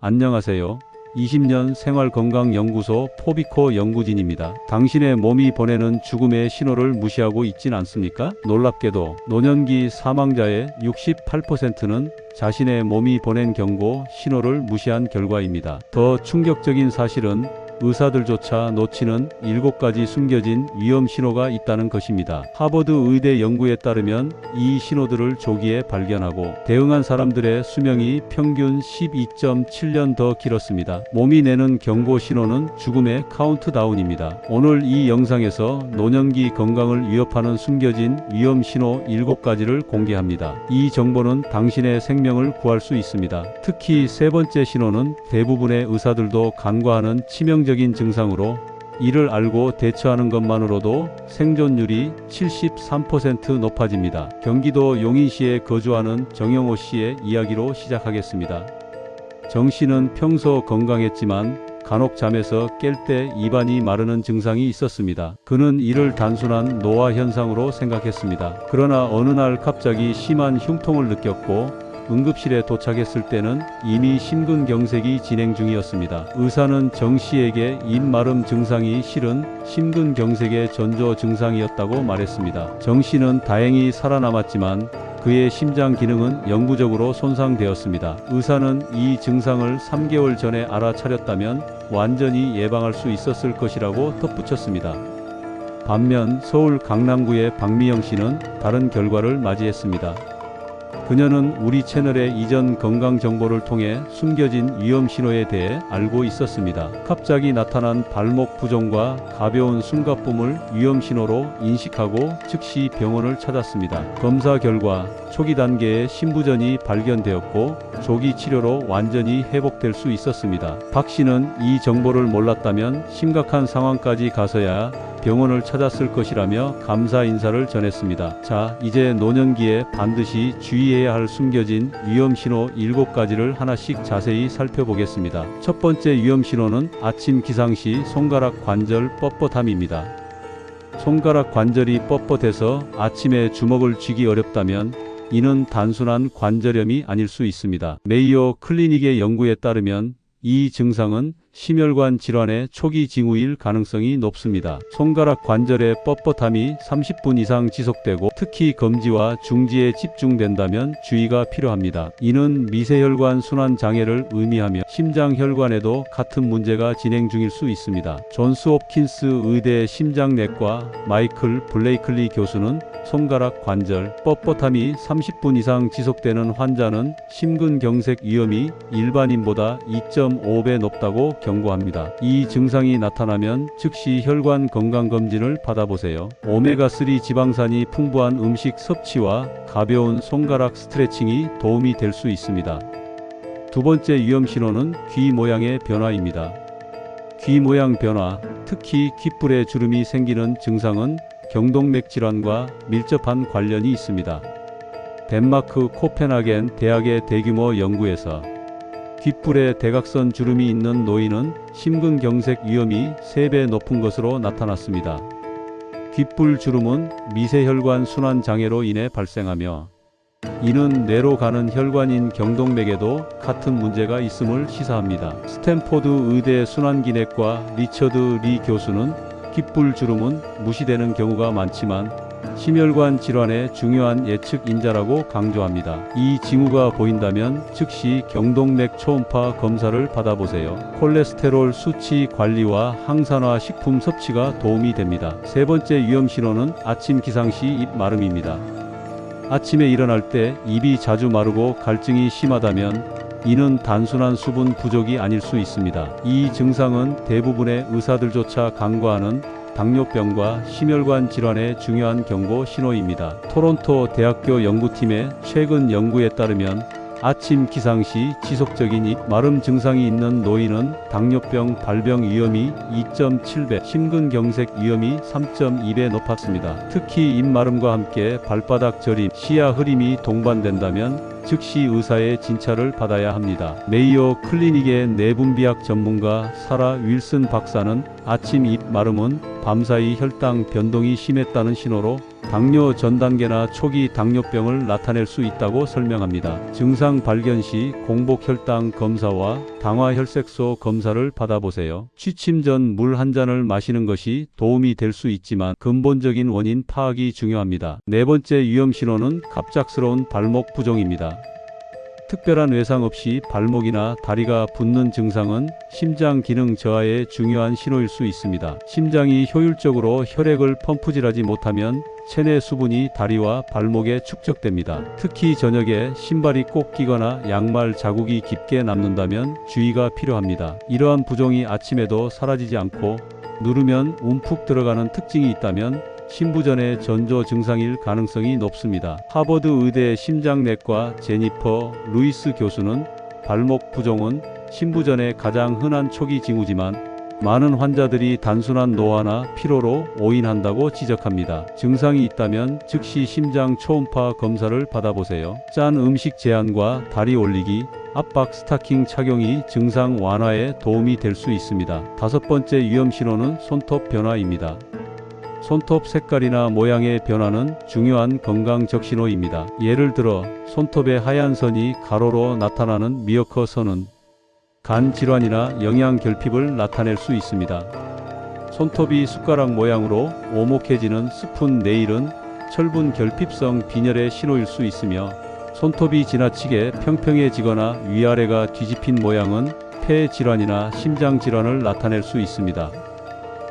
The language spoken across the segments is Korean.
안녕하세요. 20년 생활건강연구소 포비코 연구진입니다. 당신의 몸이 보내는 죽음의 신호를 무시하고 있진 않습니까? 놀랍게도 노년기 사망자의 68%는 자신의 몸이 보낸 경고 신호를 무시한 결과입니다. 더 충격적인 사실은 의사들조차 놓치는 7가지 숨겨진 위험 신호가 있다는 것입니다. 하버드 의대 연구에 따르면 이 신호들을 조기에 발견하고 대응한 사람들의 수명이 평균 12.7년 더 길었습니다. 몸이 내는 경고 신호는 죽음의 카운트다운입니다. 오늘 이 영상에서 노년기 건강을 위협하는 숨겨진 위험 신호 7가지를 공개합니다. 이 정보는 당신의 생명을 구할 수 있습니다. 특히 세 번째 신호는 대부분의 의사들도 간과하는 치명적인 증상으로 이를 알고 대처하는 것만으로도 생존율이 73% 높아집니다. 경기도 용인시에 거주하는 정영호 씨의 이야기로 시작하겠습니다. 정 씨는 평소 건강했지만 간혹 잠에서 깰 때 입안이 마르는 증상이 있었습니다. 그는 이를 단순한 노화 현상으로 생각했습니다. 그러나 어느 날 갑자기 심한 흉통을 느꼈고 응급실에 도착했을 때는 이미 심근경색이 진행 중이었습니다. 의사는 정 씨에게 입마름 증상이 실은 심근경색의 전조 증상이었다고 말했습니다. 정 씨는 다행히 살아남았지만 그의 심장 기능은 영구적으로 손상되었습니다. 의사는 이 증상을 3개월 전에 알아차렸다면 완전히 예방할 수 있었을 것이라고 덧붙였습니다. 반면 서울 강남구의 박미영 씨는 다른 결과를 맞이했습니다. 그녀는 우리 채널의 이전 건강 정보를 통해 숨겨진 위험 신호에 대해 알고 있었습니다. 갑자기 나타난 발목 부종과 가벼운 숨가쁨을 위험 신호로 인식하고 즉시 병원을 찾았습니다. 검사 결과 초기 단계의 심부전이 발견되었고 조기 치료로 완전히 회복될 수 있었습니다. 박 씨는 이 정보를 몰랐다면 심각한 상황까지 가서야 병원을 찾았을 것이라며 감사 인사를 전했습니다. 자, 이제 노년기에 반드시 주의해야 할 숨겨진 위험 신호 7가지를 하나씩 자세히 살펴보겠습니다. 첫 번째 위험 신호는 아침 기상 시 손가락 관절 뻣뻣함입니다. 손가락 관절이 뻣뻣해서 아침에 주먹을 쥐기 어렵다면 이는 단순한 관절염이 아닐 수 있습니다. 메이오 클리닉의 연구에 따르면 이 증상은 심혈관 질환의 초기 징후일 가능성이 높습니다. 손가락 관절의 뻣뻣함이 30분 이상 지속되고 특히 검지와 중지에 집중된다면 주의가 필요합니다. 이는 미세혈관 순환 장애를 의미하며 심장혈관에도 같은 문제가 진행 중일 수 있습니다. 존스 홉킨스 의대 심장내과 마이클 블레이클리 교수는 손가락 관절 뻣뻣함이 30분 이상 지속되는 환자는 심근경색 위험이 일반인보다 2.5배 높다고 경고합니다. 이 증상이 나타나면 즉시 혈관 건강검진을 받아보세요. 오메가3 지방산이 풍부한 음식 섭취와 가벼운 손가락 스트레칭이 도움이 될 수 있습니다. 두 번째 위험 신호는 귀 모양의 변화입니다. 귀 모양 변화, 특히 귓불에 주름이 생기는 증상은 경동맥 질환과 밀접한 관련이 있습니다. 덴마크 코펜하겐 대학의 대규모 연구에서 귓불에 대각선 주름이 있는 노인은 심근경색 위험이 3배 높은 것으로 나타났습니다. 귓불 주름은 미세혈관 순환 장애로 인해 발생하며 이는 뇌로 가는 혈관인 경동맥에도 같은 문제가 있음을 시사합니다. 스탠포드 의대 순환기내과 리처드 리 교수는 귓불 주름은 무시되는 경우가 많지만 심혈관 질환의 중요한 예측 인자라고 강조합니다. 이 징후가 보인다면 즉시 경동맥 초음파 검사를 받아보세요. 콜레스테롤 수치 관리와 항산화 식품 섭취가 도움이 됩니다. 세 번째 위험 신호는 아침 기상 시 입 마름입니다. 아침에 일어날 때 입이 자주 마르고 갈증이 심하다면 이는 단순한 수분 부족이 아닐 수 있습니다. 이 증상은 대부분의 의사들조차 간과하는 당뇨병과 심혈관 질환의 중요한 경고 신호입니다. 토론토 대학교 연구팀의 최근 연구에 따르면 아침 기상 시 지속적인 입 마름 증상이 있는 노인은 당뇨병 발병 위험이 2.7배, 심근경색 위험이 3.2배 높았습니다. 특히 입 마름과 함께 발바닥 저림, 시야 흐림이 동반된다면 즉시 의사의 진찰을 받아야 합니다. 메이오 클리닉의 내분비학 전문가 사라 윌슨 박사는 아침 입 마름은 밤사이 혈당 변동이 심했다는 신호로 당뇨 전 단계나 초기 당뇨병을 나타낼 수 있다고 설명합니다. 증상 발견 시 공복 혈당 검사와 당화 혈색소 검사를 받아보세요. 취침 전 물 한 잔을 마시는 것이 도움이 될 수 있지만 근본적인 원인 파악이 중요합니다. 네 번째 위험 신호는 갑작스러운 발목 부종입니다. 특별한 외상 없이 발목이나 다리가 붓는 증상은 심장 기능 저하의 중요한 신호일 수 있습니다. 심장이 효율적으로 혈액을 펌프질하지 못하면 체내 수분이 다리와 발목에 축적됩니다. 특히 저녁에 신발이 꼭 끼거나 양말 자국이 깊게 남는다면 주의가 필요합니다. 이러한 부종이 아침에도 사라지지 않고 누르면 움푹 들어가는 특징이 있다면 신부전의 전조 증상일 가능성이 높습니다. 하버드 의대 심장내과 제니퍼 루이스 교수는 발목 부종은 신부전의 가장 흔한 초기 징후지만 많은 환자들이 단순한 노화나 피로로 오인한다고 지적합니다. 증상이 있다면 즉시 심장 초음파 검사를 받아보세요. 짠 음식 제한과 다리 올리기, 압박 스타킹 착용이 증상 완화에 도움이 될 수 있습니다. 다섯 번째 위험 신호는 손톱 변화입니다. 손톱 색깔이나 모양의 변화는 중요한 건강 적신호입니다. 예를 들어 손톱의 하얀 선이 가로로 나타나는 미어커 선은 간 질환이나 영양 결핍을 나타낼 수 있습니다. 손톱이 숟가락 모양으로 오목해지는 스푼 네일은 철분 결핍성 빈혈의 신호일 수 있으며 손톱이 지나치게 평평해지거나 위아래가 뒤집힌 모양은 폐 질환이나 심장 질환을 나타낼 수 있습니다.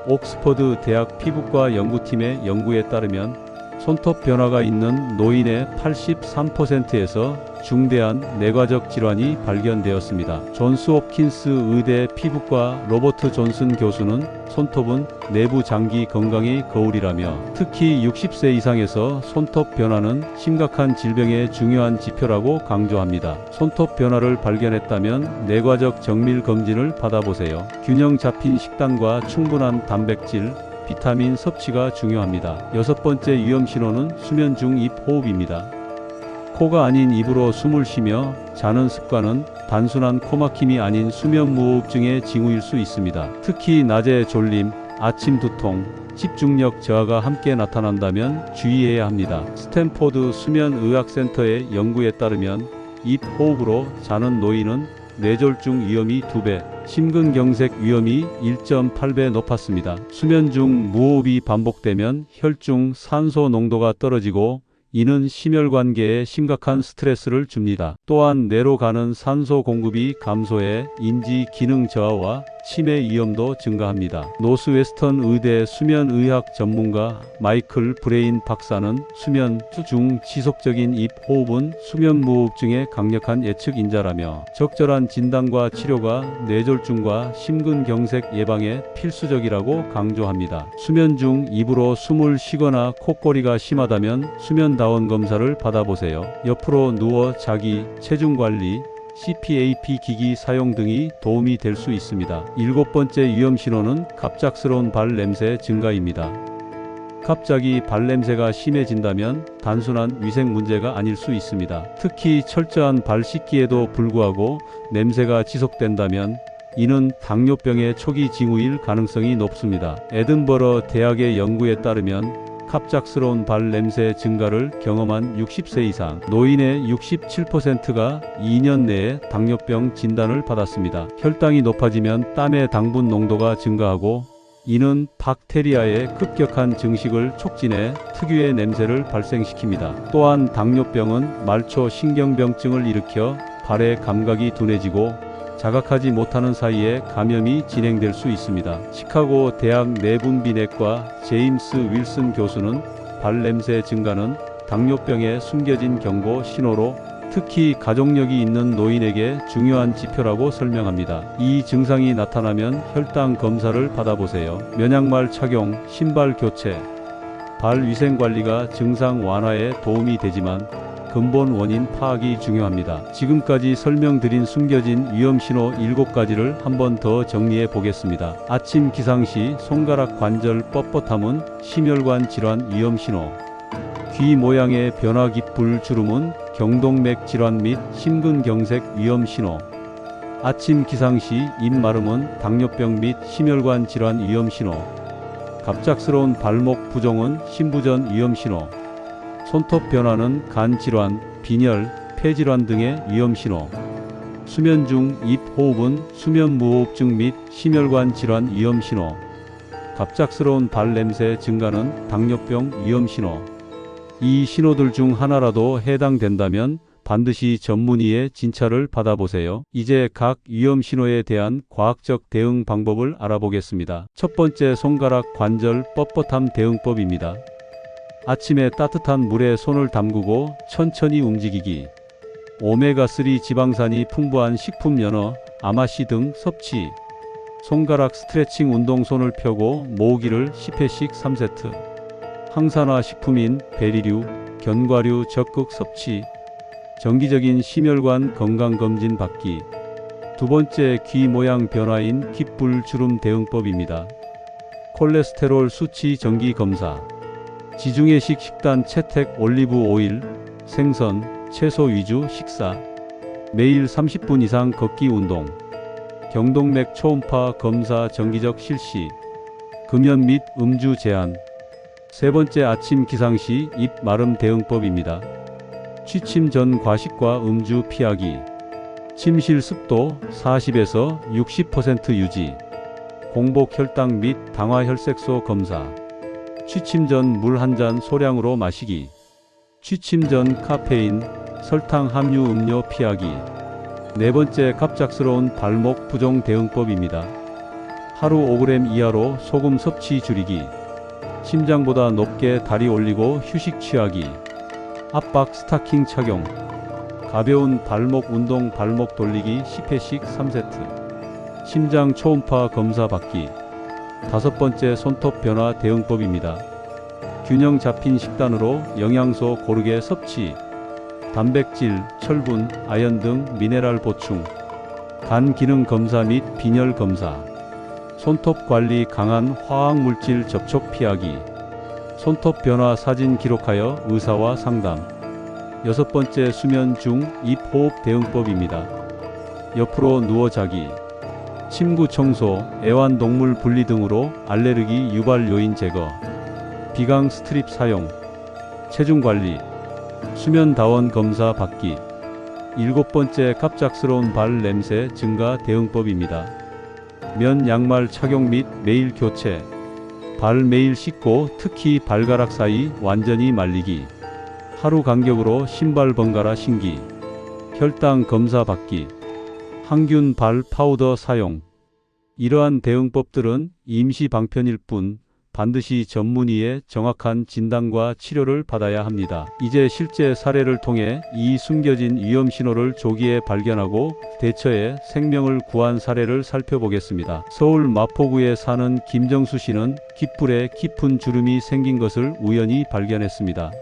옥스퍼드 대학 피부과 연구팀의 연구에 따르면 손톱 변화가 있는 노인의 83%에서 중대한 내과적 질환이 발견되었습니다. 존스 홉킨스 의대 피부과 로버트 존슨 교수는 손톱은 내부 장기 건강의 거울이라며 특히 60세 이상에서 손톱 변화는 심각한 질병의 중요한 지표라고 강조합니다. 손톱 변화를 발견했다면 내과적 정밀 검진을 받아보세요. 균형 잡힌 식단과 충분한 단백질, 비타민 섭취가 중요합니다. 여섯 번째 위험 신호는 수면 중 입 호흡입니다. 코가 아닌 입으로 숨을 쉬며 자는 습관은 단순한 코막힘이 아닌 수면 무호흡증의 징후일 수 있습니다. 특히 낮에 졸림, 아침 두통, 집중력 저하가 함께 나타난다면 주의해야 합니다. 스탠포드 수면의학센터의 연구에 따르면 입 호흡으로 자는 노인은 뇌졸중 위험이 2배, 심근경색 위험이 1.8배 높았습니다. 수면 중 무호흡이 반복되면 혈중 산소 농도가 떨어지고 이는 심혈관계에 심각한 스트레스를 줍니다. 또한 뇌로 가는 산소 공급이 감소해 인지 기능 저하와 치매 위험도 증가합니다. 노스웨스턴 의대 수면의학 전문가 마이클 브레인 박사는 수면 중 지속적인 입 호흡은 수면 무호흡증의 강력한 예측인자라며 적절한 진단과 치료가 뇌졸중과 심근경색 예방에 필수적이라고 강조합니다. 수면 중 입으로 숨을 쉬거나 콧거리가 심하다면 수면다원 검사를 받아보세요. 옆으로 누워 자기, 체중 관리, CPAP 기기 사용 등이 도움이 될 수 있습니다. 일곱 번째 위험 신호는 갑작스러운 발 냄새 증가입니다. 갑자기 발 냄새가 심해진다면 단순한 위생 문제가 아닐 수 있습니다. 특히 철저한 발 씻기에도 불구하고 냄새가 지속된다면 이는 당뇨병의 초기 징후일 가능성이 높습니다. 에든버러 대학의 연구에 따르면 갑작스러운 발 냄새 증가를 경험한 60세 이상 노인의 67%가 2년 내에 당뇨병 진단을 받았습니다. 혈당이 높아지면 땀의 당분 농도가 증가하고 이는 박테리아의 급격한 증식을 촉진해 특유의 냄새를 발생시킵니다. 또한 당뇨병은 말초 신경병증을 일으켜 발의 감각이 둔해지고 자각하지 못하는 사이에 감염이 진행될 수 있습니다. 시카고 대학 내분비내과 제임스 윌슨 교수는 발냄새 증가는 당뇨병의 숨겨진 경고 신호로 특히 가족력이 있는 노인에게 중요한 지표라고 설명합니다. 이 증상이 나타나면 혈당 검사를 받아보세요. 면양말 착용, 신발 교체, 발 위생 관리가 증상 완화에 도움이 되지만 근본 원인 파악이 중요합니다. 지금까지 설명드린 숨겨진 위험신호 7가지를 한 번 더 정리해 보겠습니다. 아침 기상 시 손가락 관절 뻣뻣함은 심혈관 질환 위험신호, 귀 모양의 변화 깊을 주름은 경동맥 질환 및 심근경색 위험신호, 아침 기상 시 입 마름은 당뇨병 및 심혈관 질환 위험신호, 갑작스러운 발목 부종은 심부전 위험 신호. 손톱 변화는 간 질환, 빈혈, 폐질환 등의 위험 신호. 수면 중 입 호흡은 수면 무호흡증 및 심혈관 질환 위험 신호. 갑작스러운 발 냄새 증가는 당뇨병 위험 신호. 이 신호들 중 하나라도 해당된다면 반드시 전문의의 진찰을 받아보세요. 이제 각 위험 신호에 대한 과학적 대응 방법을 알아보겠습니다. 첫 번째, 손가락 관절 뻣뻣함 대응법입니다. 아침에 따뜻한 물에 손을 담그고 천천히 움직이기. 오메가3 지방산이 풍부한 식품 연어, 아마씨 등 섭취. 손가락 스트레칭 운동, 손을 펴고 모으기를 10회씩 3세트. 항산화 식품인 베리류, 견과류 적극 섭취. 정기적인 심혈관 건강검진 받기. 두 번째, 귀 모양 변화인 귓불 주름 대응법입니다. 콜레스테롤 수치 정기 검사. 지중해식 식단 채택 올리브 오일, 생선, 채소 위주 식사. 매일 30분 이상 걷기 운동. 경동맥 초음파 검사 정기적 실시. 금연 및 음주 제한. 세 번째, 아침 기상 시 입 마름 대응법입니다. 취침 전 과식과 음주 피하기. 침실 습도 40에서 60% 유지. 공복 혈당 및 당화 혈색소 검사. 취침 전 물 한 잔 소량으로 마시기. 취침 전 카페인, 설탕 함유 음료 피하기. 네 번째, 갑작스러운 발목 부종 대응법입니다. 하루 5g 이하로 소금 섭취 줄이기. 심장보다 높게 다리 올리고 휴식 취하기. 압박 스타킹 착용. 가벼운 발목 운동, 발목 돌리기 10회씩 3세트. 심장 초음파 검사 받기. 다섯 번째, 손톱 변화 대응법입니다. 균형 잡힌 식단으로 영양소 고르게 섭취. 단백질, 철분, 아연 등 미네랄 보충. 간 기능 검사 및 빈혈 검사. 손톱 관리, 강한 화학물질 접촉 피하기. 손톱 변화 사진 기록하여 의사와 상담. 여섯 번째, 수면 중 입 호흡 대응법입니다. 옆으로 누워 자기. 침구 청소, 애완동물 분리 등으로 알레르기 유발 요인 제거. 비강 스트립 사용. 체중 관리. 수면다원 검사 받기. 일곱 번째, 갑작스러운 발 냄새 증가 대응법입니다. 면 양말 착용 및 매일 교체. 발 매일 씻고 특히 발가락 사이 완전히 말리기. 하루 간격으로 신발 번갈아 신기. 혈당 검사 받기. 항균 발 파우더 사용. 이러한 대응법들은 임시 방편일 뿐 반드시 전문의의 정확한 진단과 치료를 받아야 합니다. 이제 실제 사례를 통해 이 숨겨진 위험 신호를 조기에 발견하고 대처해 생명을 구한 사례를 살펴보겠습니다. 서울 마포구에 사는 김정수 씨는 귓불에 깊은 주름이 생긴 것을 우연히 발견했습니다.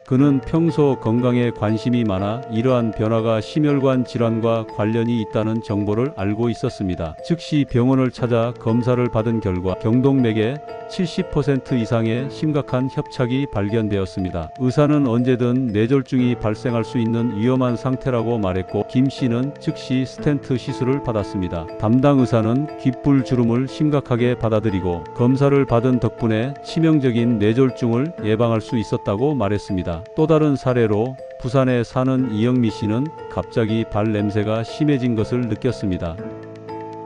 그는 평소 건강에 관심이 많아 이러한 변화가 심혈관 질환과 관련이 있다는 정보를 알고 있었습니다. 즉시 병원을 찾아 검사를 받은 결과 경동맥에 70% 이상의 심각한 협착이 발견되었습니다. 의사는 언제든 뇌졸중이 발생할 수 있는 위험한 상태라고 말했고 김 씨는 즉시 스텐트 시술을 받았습니다. 담당 의사는 귓불 주름을 심각하게 받아들이고 검사를 받은 덕분에 치명적인 뇌졸중을 예방할 수 있었다고 말했습니다. 또 다른 사례로 부산에 사는 이영미 씨는 갑자기 발 냄새가 심해진 것을 느꼈습니다.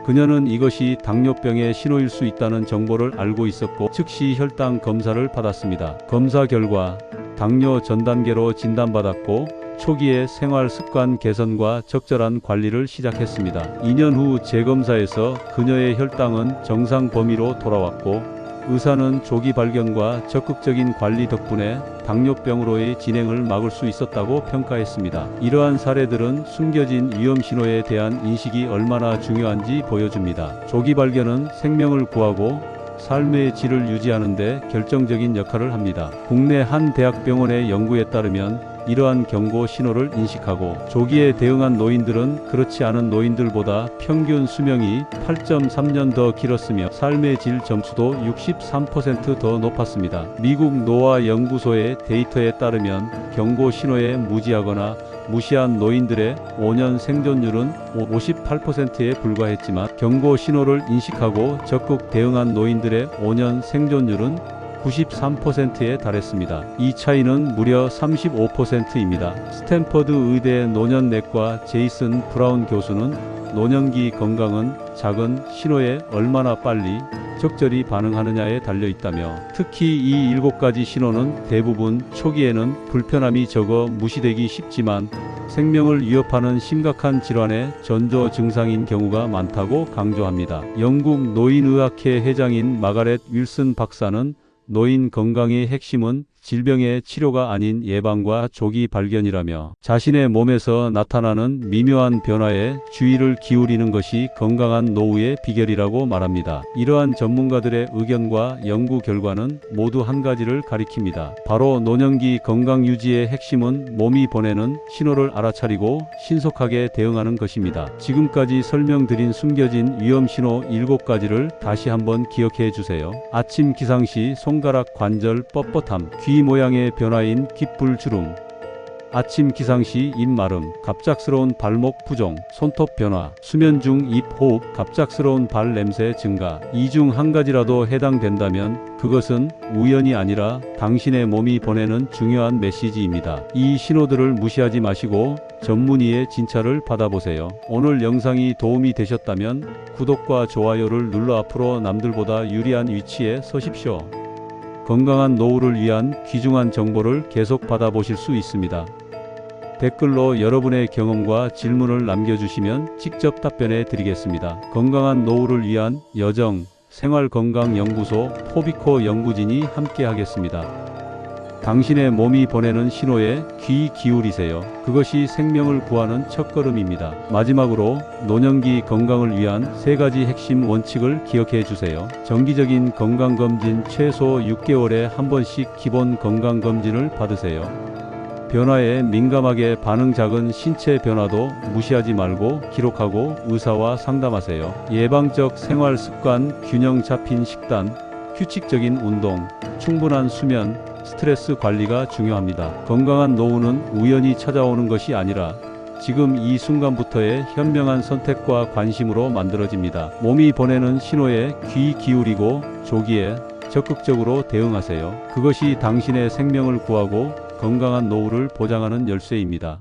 그녀는 이것이 당뇨병의 신호일 수 있다는 정보를 알고 있었고 즉시 혈당 검사를 받았습니다. 검사 결과 당뇨 전 단계로 진단받았고 초기에 생활 습관 개선과 적절한 관리를 시작했습니다. 2년 후 재검사에서 그녀의 혈당은 정상 범위로 돌아왔고 의사는 조기 발견과 적극적인 관리 덕분에 당뇨병으로의 진행을 막을 수 있었다고 평가했습니다. 이러한 사례들은 숨겨진 위험 신호에 대한 인식이 얼마나 중요한지 보여줍니다. 조기 발견은 생명을 구하고 삶의 질을 유지하는 데 결정적인 역할을 합니다. 국내 한 대학병원의 연구에 따르면 이러한 경고 신호를 인식하고 조기에 대응한 노인들은 그렇지 않은 노인들보다 평균 수명이 8.3년 더 길었으며 삶의 질 점수도 63% 더 높았습니다. 미국 노아 연구소의 데이터에 따르면 경고 신호에 무지하거나 무시한 노인들의 5년 생존율은 58%에 불과했지만 경고 신호를 인식하고 적극 대응한 노인들의 5년 생존율은 93%에 달했습니다. 이 차이는 무려 35%입니다. 스탠퍼드 의대 노년내과 제이슨 브라운 교수는 노년기 건강은 작은 신호에 얼마나 빨리 적절히 반응하느냐에 달려 있다며, 특히 이 7가지 신호는 대부분 초기에는 불편함이 적어 무시되기 쉽지만 생명을 위협하는 심각한 질환의 전조 증상인 경우가 많다고 강조합니다. 영국 노인의학회 회장인 마가렛 윌슨 박사는 노인 건강의 핵심은 질병의 치료가 아닌 예방과 조기 발견이라며, 자신의 몸에서 나타나는 미묘한 변화에 주의를 기울이는 것이 건강한 노후의 비결이라고 말합니다. 이러한 전문가들의 의견과 연구 결과는 모두 한 가지를 가리킵니다. 바로 노년기 건강 유지의 핵심은 몸이 보내는 신호를 알아차리고 신속하게 대응하는 것입니다. 지금까지 설명드린 숨겨진 위험 신호 7가지를 다시 한번 기억해 주세요. 아침 기상 시 손가락 관절 뻣뻣함, 귀 모양의 변화인 귓불주름, 아침 기상 시 입 마름, 갑작스러운 발목 부종, 손톱 변화, 수면 중 입 호흡, 갑작스러운 발 냄새 증가. 이 중 한 가지라도 해당된다면 그것은 우연이 아니라 당신의 몸이 보내는 중요한 메시지입니다. 이 신호들을 무시하지 마시고 전문의의 진찰을 받아보세요. 오늘 영상이 도움이 되셨다면 구독과 좋아요를 눌러 앞으로 남들보다 유리한 위치에 서십시오. 건강한 노후를 위한 귀중한 정보를 계속 받아보실 수 있습니다. 댓글로 여러분의 경험과 질문을 남겨주시면 직접 답변해 드리겠습니다. 건강한 노후를 위한 여정 생활건강연구소 포비코 연구진이 함께하겠습니다. 당신의 몸이 보내는 신호에 귀 기울이세요. 그것이 생명을 구하는 첫걸음입니다. 마지막으로 노년기 건강을 위한 3가지 핵심 원칙을 기억해 주세요. 정기적인 건강검진, 최소 6개월에 한 번씩 기본 건강검진을 받으세요. 변화에 민감하게 반응, 작은 신체 변화도 무시하지 말고 기록하고 의사와 상담하세요. 예방적 생활 습관, 균형 잡힌 식단, 규칙적인 운동, 충분한 수면, 스트레스 관리가 중요합니다. 건강한 노후는 우연히 찾아오는 것이 아니라 지금 이 순간부터의 현명한 선택과 관심으로 만들어집니다. 몸이 보내는 신호에 귀 기울이고 조기에 적극적으로 대응하세요. 그것이 당신의 생명을 구하고 건강한 노후를 보장하는 열쇠입니다.